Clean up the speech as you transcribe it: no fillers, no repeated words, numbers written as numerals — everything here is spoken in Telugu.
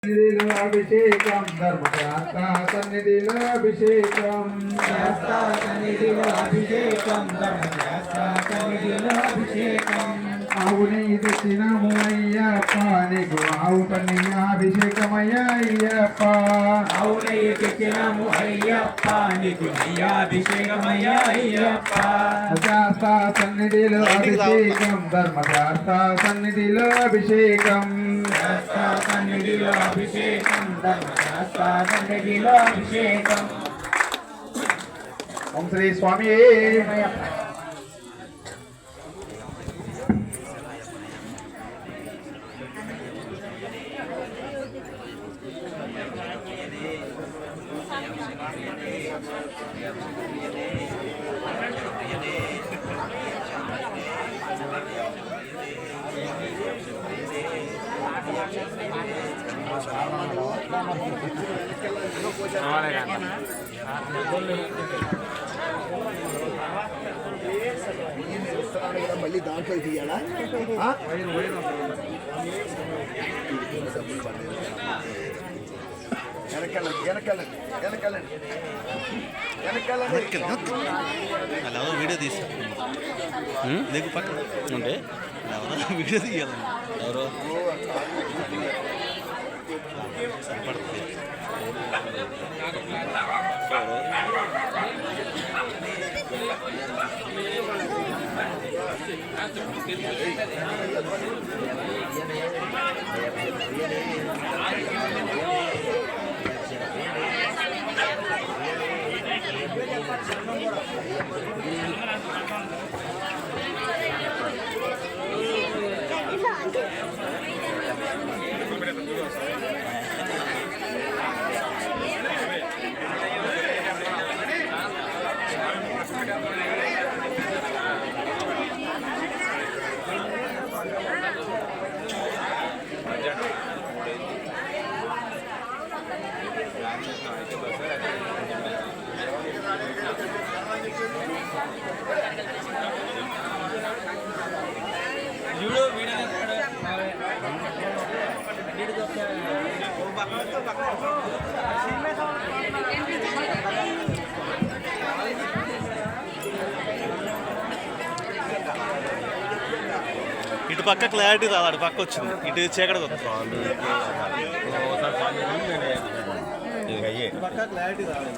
అభిషేకం ధర్మశాస్త్ర సన్నిధిలో అభిషేకం అవుని తెచ్చినము అయ్యప్ప నీకు ఆవు పన్నీయ అభిషేకమయ్యా అయ్యప్ప అవునై తెచ్చినము అయ్యప్ప నీకు అభిషేకమయ్యా అయ్యప్ప శాస్త్ర సన్నిధిలో అభిషేకం ధర్మశాస్త్ర సన్నిధిలో అభిషేకం సన్నిధిలో అభిషేకం ధర్మశాస్త్ర సన్నిధిలో అభిషేకం. ఓం శ్రీ స్వామి మళ్ళీ దాంట్లో తీయాలా అలా వీడియో తీస్తా నీకు పక్కన ఉంటే వీడియో తీయాలి ఎవరో సరిపడుతుంది ఇటు పక్క క్లారిటీ రాదు, అటు పక్క వచ్చింది, ఇటు చీకటి పక్క క్లారిటీ రాదు.